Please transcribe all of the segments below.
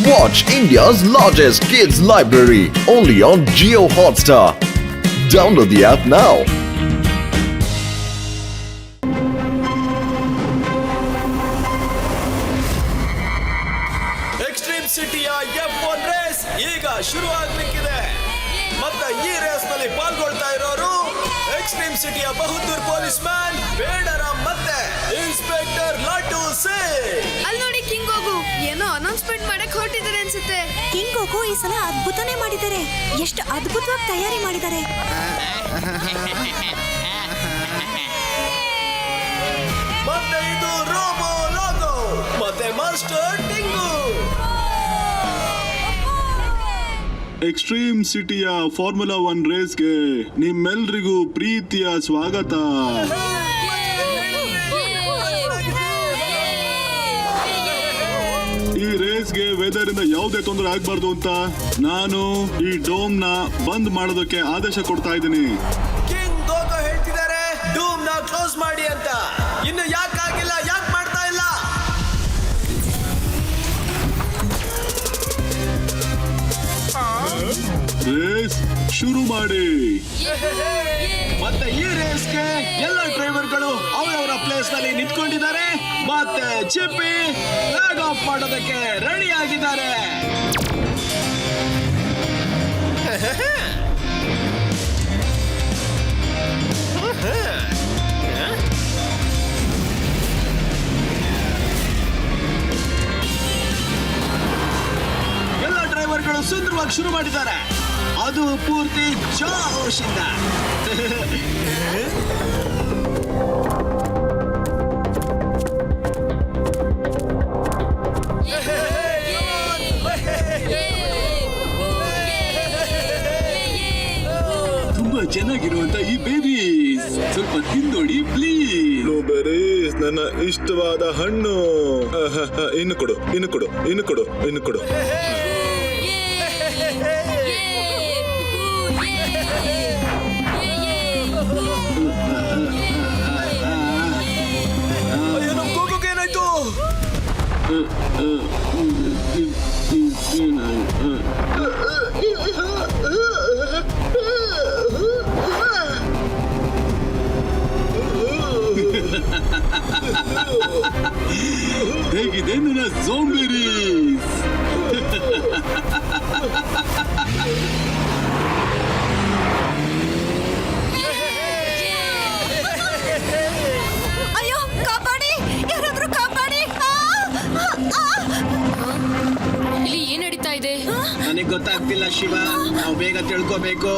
Watch India's largest kids library only on Jio Hotstar. Download the app now. Extreme ಸಿಟಿಯ F1 race ಈಗ ಶುರು ಆಗ್ಲಿಕ್ಕಿದೆ. ಮತ್ತೆ ಈ race ನಲ್ಲಿ ಪಾಲ್ಗೊಳ್ತಾ ಇರೋರು ಎಕ್ಸ್ಟ್ರೀಮ್ ಸಿಟಿಯ ಬಹುದೂರ್ ಪೊಲೀಸ್ ಮ್ಯಾನ್ ಬೇಡರಾಮ್ ಮತ್ತೆ ಇನ್ಸ್ಪೆಕ್ಟರ್ ಲಾಟು ಸಿಂಗ್. ಅಲ್ಲಿ ನೋಡಿ ಕಿಂಗ್ ಗೋಗು ಏನೋ ಅನೌನ್ಸ್ಮೆಂಟ್ ಮಾಡಕ್ ಹೊರಟಿದ್ದಾರೆ ಅನ್ಸುತ್ತೆ. ಕಿಂಗ್ ಗೋಗು ಈ ಸಲ ಅದ್ಭುತನೇ ಮಾಡಿದ್ದಾರೆ. ಎಷ್ಟು ಅದ್ಭುತವಾಗಿ ತಯಾರಿ ಮಾಡಿದ್ದಾರೆ. ಮತ್ತೆ ಇದು ರೋಬೋ ಲೋಗೋ ಮತ್ತೆ ಮಾಸ್ಟರ್ ಟಿಂಗು. ಎಕ್ಸ್ಟ್ರೀಮ್ ಸಿಟಿಯ ಫಾರ್ಮುಲಾ 1 ರೇಸ್ಗೆ ನಿಮ್ಮೆಲ್ರಿಗೂ ಪ್ರೀತಿಯ ಸ್ವಾಗತ. ಈ ರೇಸ್ಗೆ ವೆದರ್ ಇಂದ ಯಾವುದೇ ತೊಂದರೆ ಆಗ್ಬಾರ್ದು ಅಂತ ನಾನು ಈ ಡೋಮ್ ನ ಬಂದ್ ಮಾಡೋದಕ್ಕೆ ಆದೇಶ ಕೊಡ್ತಾ ಇದ್ದೀನಿ. ಕಿಂಗ್ ಗೋಗೋ ಹೇಳ್ತಿದ್ದಾರೆ ಡೂಮ್ ನ ಕ್ಲೋಸ್ ಮಾಡಿ ಅಂತ. ಇನ್ನು ಯಾಕಾಗಿಲ್ಲ, ಯಾಕೆ ಮಾಡ್ತಾ ಇಲ್ಲ? ರೇಸ್ ಶುರು ಮಾಡಿ. ಮತ್ತೆ ಈ ರೇಸ್ಗೆ ಎಲ್ಲ ಡ್ರೈವರ್ಗಳು ಅವರವರ ಪ್ಲೇಸ್ ನಲ್ಲಿ ನಿಂತ್ಕೊಂಡಿದ್ದಾರೆ. ಮತ್ತೆ ಚಿಪ್ಪಿ ಫ್ಲಾಗ್ ಆಫ್ ಮಾಡೋದಕ್ಕೆ ರೆಡಿ ಆಗಿದ್ದಾರೆ. ಎಲ್ಲ ಡ್ರೈವರ್ಗಳು ಸುಂದರವಾಗಿ ಶುರು ಮಾಡಿದ್ದಾರೆ. ಅದು ಪೂರ್ತಿ ಜೋಶಿಂದ. ತುಂಬಾ ಚೆನ್ನಾಗಿರುವಂತ ಈ ಬೇಬಿ ಸ್ವಲ್ಪ ತಿಂದೋಡಿ ಪ್ಲೀಸ್. ಬ್ಲೂಬೆರೀಸ್ ನನ್ನ ಇಷ್ಟವಾದ ಹಣ್ಣು. ಇನ್ನು ಕೊಡು, ಇನ್ನು ಕೊಡು, ಇನ್ನು ಕೊಡು, ಇನ್ನು ಕೊಡು. ಅಯ್ಯೋ, ನಮ್ ಗೋಗೋಗೆ ಏನಾಯ್ತು? ಹೇಗಿದೆ ನನ್ನ ಝೋಂಬೆರೀಸ್? ಅಯ್ಯೋ ಕಾಪಾಡಿ, ಯಾರಾದ್ರೂ ಕಾಪಾಡಿ. ಇಲ್ಲಿ ಏನ್ ನಡೀತಾ ಇದೆ? ನನಗೆ ಗೊತ್ತಾಗ್ತಿಲ್ಲ ಶಿವ, ನಾವು ಬೇಗ ತಿಳ್ಕೋಬೇಕು.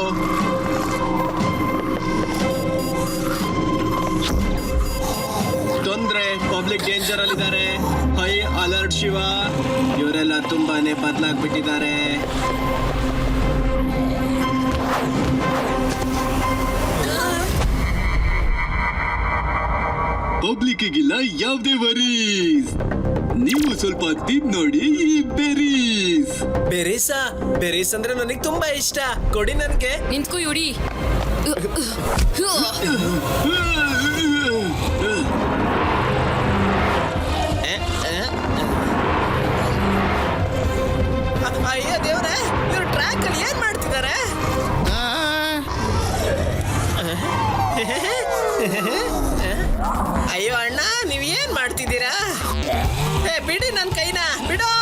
ತೊಂದ್ರೆ, ಪಬ್ಲಿಕ್ ಡೇಂಜರ್ ಅಲ್ಲಿದ್ದಾರೆ. High alert Shiva. ಇವರೆಲ್ಲ ತುಂಬಾನೇ ಬದಲಾಗ್ಬಿಟ್ಟಿದ್ದಾರೆ. ಪಬ್ಲಿಕ್ಕಿಗಿಲ್ಲ ಯಾವುದೇ ವರೀಸ್. ನೀವು ಸ್ವಲ್ಪ ತಿಂದ್ ನೋಡಿ ಈ ಬೆರೀಸ್. ಬೆರೀಸ್ ಅಂದ್ರೆ ನನಗೆ ತುಂಬಾ ಇಷ್ಟ. ಕೊಡಿ ನನಗೆ. ನಿಂತ್ಕೋ ಇಡಿ. ಅಯ್ಯೋ ದೇವ್ರೆ, ಇವ್ರು ಟ್ರ್ಯಾಕ್ ಅಲ್ಲಿ ಏನ್ ಮಾಡ್ತಿದ್ದಾರೆ? ಅಯ್ಯೋ ಅಣ್ಣ, ನೀವ್ ಏನ್ ಮಾಡ್ತಿದ್ದೀರಾ? ಬಿಡಿ ನನ್ ಕೈನ ಬಿಡೋ.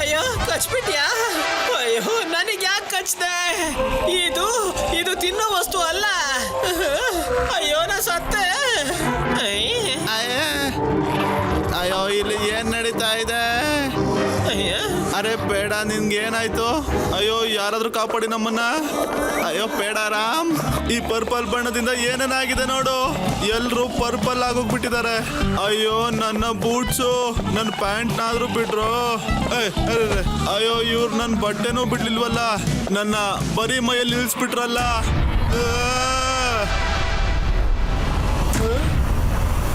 ಅಯ್ಯೋ ಕಚ್ಬಿಟ್ಯಾ? ಅಯ್ಯೋ ನನಗೆ ಯಾಕೆ ಕಚ್ದೆ? ಇದು ತಿನ್ನೋ ವಸ್ತು ಅಲ್ಲ. ಅಯ್ಯೋ ನಾ ಸತ್ತೆ. ಅಯ್ಯೋ ಇಲ್ಲಿ ಏನ್ ನಡೀತಾ ಇದೆ? ಅರೆ ಬೇಡ, ನಿನ್ಗೆ ಏನಾಯ್ತು? ಅಯ್ಯೋ ಯಾರಾದ್ರೂ ಕಾಪಾಡಿ ನಮ್ಮನ್ನ. ಅಯ್ಯೋ ಬೇಡಾರಾಮ್, ಈ ಪರ್ಪಲ್ ಬಣ್ಣದಿಂದ ಏನೇನಾಗಿದೆ ನೋಡು. ಎಲ್ರು ಪರ್ಪಲ್ ಆಗೋಗ್ಬಿಟ್ಟಿದ್ದಾರೆ. ಅಯ್ಯೋ ನನ್ನ ಬೂಟ್ಸು, ನನ್ನ ಪ್ಯಾಂಟ್ನಾದ್ರೂ ಬಿಟ್ರು. ಅಯ್ಯೋ ಇವ್ರು ನನ್ನ ಬಟ್ಟೆನೂ ಬಿಡ್ಲಿಲ್ವಲ್ಲ, ನನ್ನ ಬರೀ ಮೈಯಲ್ಲಿ ನಿಲ್ಸ್ಬಿಟ್ರಲ್ಲ.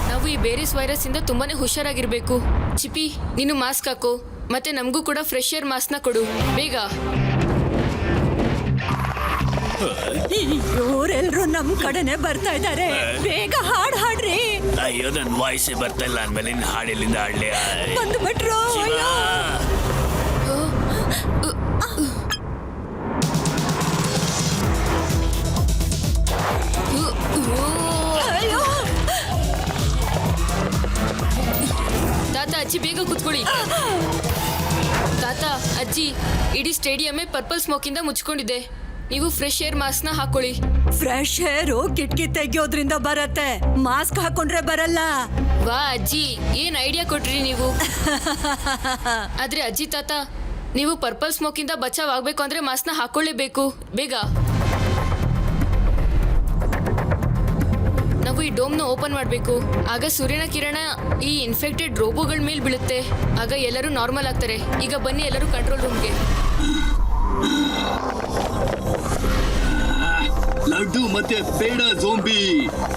ನಾವು ಈ ಬೇರಿಸ್ ವೈರಸ್ ಇಂದ ತುಂಬಾನೇ ಹುಷಾರಾಗಿರ್ಬೇಕು. ಚಿಪಿ, ನೀನು ಮಾಸ್ಕ್ ಹಾಕು. ಮತ್ತೆ ನಮಗೂ ಕೂಡ ಫ್ರೆಶ್ ಏರ್ ಮಾಸ್ಕ್ ನ ಕೊಡು ಬೇಗ. ಇವರೆಲ್ರು ನಮ್ ಕಡೆನೆ ಬರ್ತಾ ಇದ್ದಾರೆ. ಬೇಗ ಹಾಡ್ರಿ. ಅಯ್ಯೋ ನನ್ ವಾಯ್ಸೇ ಬರ್ತಾ ಇಲ್ಲ. ಅಂದ್ಮೇಲೆ ಹಾಡು ಎಲ್ಲಿಂದ ಹಾಡ್ಲಿ? ಬಂದು ಬಿಟ್ರು. ತಾತ, ಅಜ್ಜಿ, ಇಡೀ ಸ್ಟೇಡಿಯಮ್ಮೇ ಪರ್ಪಲ್ ಸ್ಮೋಕಿಂದ ಮುಚ್ಕೊಂಡಿದೆ. ನೀವು ಫ್ರೆಶ್ ಏರ್ ಮಾಸ್ಕ್ನ ಹಾಕೊಳ್ಳಿ. ಫ್ರೆಶ್ ಏರು ಕಿಟಕಿ ತೆಗಿಯೋದ್ರಿಂದ ಬರತ್ತೆ, ಮಾಸ್ಕ್ ಹಾಕೊಂಡ್ರೆ ಬರಲ್ಲ. ವಾ ಅಜ್ಜಿ, ಏನ್ ಐಡಿಯಾ ಕೊಟ್ರಿ ನೀವು. ಆದ್ರೆ ಅಜ್ಜಿ ತಾತ, ನೀವು ಪರ್ಪಲ್ ಸ್ಮೋಕಿಂದ ಬಚಾವ್ ಆಗ್ಬೇಕು ಅಂದ್ರೆ ಮಾಸ್ಕ್ನ ಹಾಕೊಳ್ಳೇಬೇಕು. ಬೇಗ ನಾವು ಈ ಡೋಮ್ನ ಓಪನ್ ಮಾಡಬೇಕು. ಆಗ ಸೂರ್ಯನ ಕಿರಣ ಈ ಇನ್ಫೆಕ್ಟೆಡ್ ರೋಬೋಗಳ ಮೇಲೆ ಬೀಳುತ್ತೆ. ಆಗ ಎಲ್ಲರೂ ನಾರ್ಮಲ್ ಆಗ್ತಾರೆ. ಈಗ ಬನ್ನಿ ಎಲ್ಲರೂ ಕಂಟ್ರೋಲ್ ರೂಮ್ಗೆ. ಲಡ್ಡು ಮತ್ತೆ ಬೇಡ ಝೋಂಬಿ,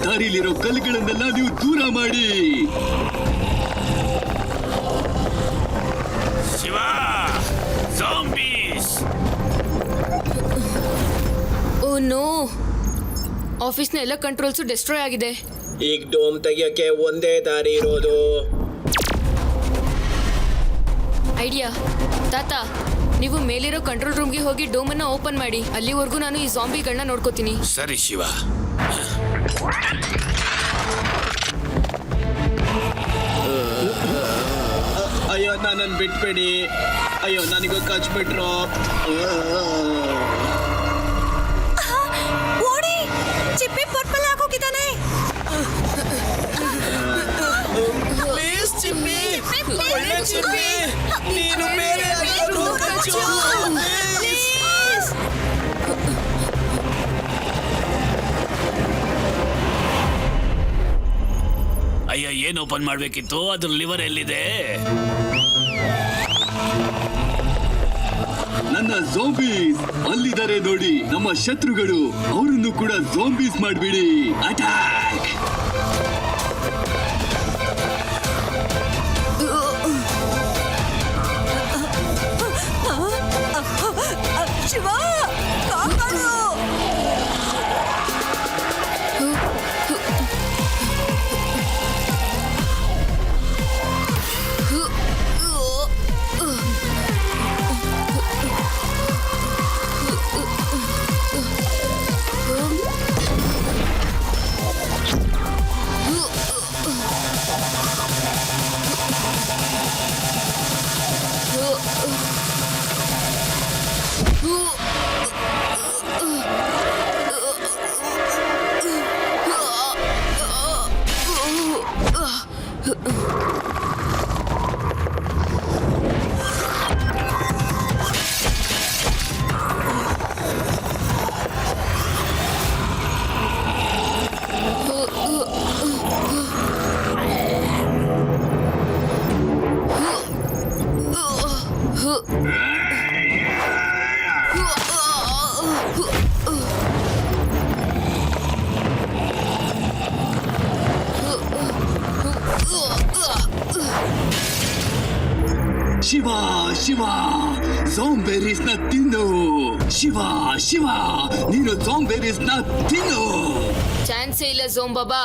ದಾರಿಲಿರೋ ಕಲ್ಲುಗಳನ್ನೆಲ್ಲ ನೀವು ದೂರ ಮಾಡಿ. ಶಿವ, ಝೋಂಬೀಸ್! ಓ ನೋ, ಆಫೀಸ್ನ ಎಲ್ಲ ಕಂಟ್ರೋಲ್ಸು ಡೆಸ್ಟ್ರಾಯ್ ಆಗಿದೆ. ಈಗ ಡೋಮ್ ತೆಗಿಯೋಕೆ ಒಂದೇ ದಾರಿ ಇರೋದು. ಐಡಿಯಾ ತಾತ, ನೀವು ಮೇಲಿರೋ ಕಂಟ್ರೋಲ್ ರೂಮ್ಗೆ ಹೋಗಿ ಡೋಮನ್ನ ಓಪನ್ ಮಾಡಿ. ಅಲ್ಲಿವರೆಗೂ ನಾನು ಈ ಜಾಂಬಿಗಳನ್ನ ನೋಡ್ಕೋತೀನಿ. ಸರಿ ಶಿವ. ಅಯ್ಯೋ, ನನ್ನನ್ನು ಬಿಟ್ಬಿಡಿ. ಅಯ್ಯೋ, ನನಗೂ ಕಚ್ಬಿಟ್ರು. ಓಡಿ, ಚಿಪ್ಪಿ ಪರ್ಪಲ್ ಆಗೋಗಿದ್ದಾನೆ. ಪ್ಲೀಸ್ ಚಿಪ್ಪಿ, ಒಳ್ಳೆ ಚಿಪ್ಪಿ, ನೀನು ಬೇರೆ ಯಾರಾದ್ರೂ ಕಚ್ಚು. Please. ಅಯ್ಯ, ಏನ್ ಓಪನ್ ಮಾಡ್ಬೇಕಿತ್ತು? ಅದ್ರ ಲಿವರ್ ಎಲ್ಲಿದೆ? ನನ್ನ ಝೋಂಬೀಸ್ ಅಲ್ಲಿದ್ದಾರೆ ನೋಡಿ, ನಮ್ಮ ಶತ್ರುಗಳು. ಅವರನ್ನು ಕೂಡ ಝೋಂಬೀಸ್ ಮಾಡ್ಬಿಡಿ. ಅಟ್ಯಾಕ್! ಶಿವ, ಕಾಪಾಡು. ಶಿವ ಶಿವ, ಝೋಂಬೇರೀಸ್ ನ ತಿನ್ನು. ಶಿವ ಶಿವ, ನೀನು ಝೋಂಬೇರೀಸ್ ನ ತಿನ್ನು. ಚಾನ್ಸೇ ಇಲ್ಲ ಝೋಂಬಾಬಾ.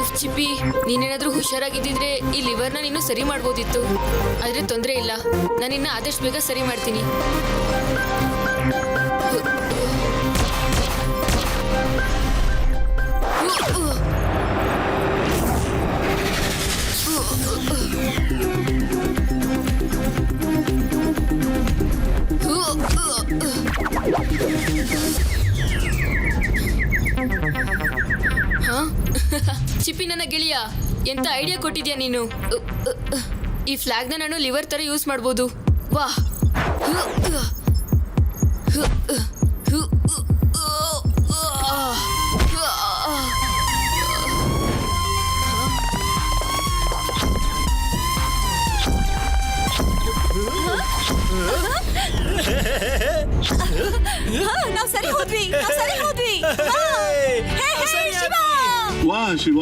ಉಫ್ ಚಿಪ್ಪಿ, ನೀನೇನಾದ್ರೂ ಹುಷಾರಾಗಿದ್ದಿದ್ರೆ ಈ ಲಿವರ್ನ ನೀನು ಸರಿ ಮಾಡ್ಬೋದಿತ್ತು. ಆದ್ರೆ ತೊಂದರೆ ಇಲ್ಲ, ನಾನಿನ್ನ ಆದಷ್ಟು ಬೇಗ ಸರಿ ಮಾಡ್ತೀನಿ. ಚಿಪ್ಪಿ ನನ್ನ ಗೆಳೆಯ, ಎಂತ ಐಡಿಯಾ ಕೊಟ್ಟಿದ್ಯಾ ನೀನು. ಈ ಫ್ಲಾಗ್ನ ನಾನು ಲಿವರ್ ತರ ಯೂಸ್ ಮಾಡ್ಬೋದು. ವಾಹ್, ನಾವ್ ಸರಿ ಹೋದ್ವಿ. ವಾ ಶಿವ,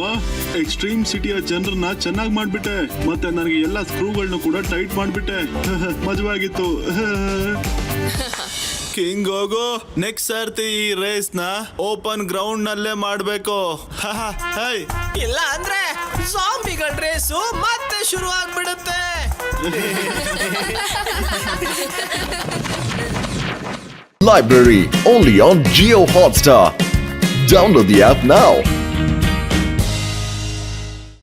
ಎಕ್ಸ್ಟ್ರೀಮ್ ಸಿಟಿಯ ಜನರನ್ನ ಚೆನ್ನಾಗಿ ಮಾಡ್ಬಿಟ್ಟೆ. ಮತ್ತೆ ನನಗೆ ಎಲ್ಲ ಸ್ಕ್ರೂಗಳನ್ನ ಕೂಡ ಟೈಟ್ ಮಾಡ್ಬಿಟ್ಟೆ. ಮಜವಾಗಿತ್ತು. ಕಿಂಗ್ ಹೋಗು, ನೆಕ್ಸ್ಟ್ ಸರ್ತಿ ಈ ರೇಸ್ ನ ಓಪನ್ ಗ್ರೌಂಡ್ ನಲ್ಲೇ ಮಾಡ್ಬೇಕು. ಹೈ ಇಲ್ಲ ಅಂದ್ರೆ ಜಾಂಬಿಗಳ ರೇಸು ಮತ್ತೆ ಶುರು ಆಗ್ಬಿಡುತ್ತೆ. Library only on Geo Hotstar. Download the app now.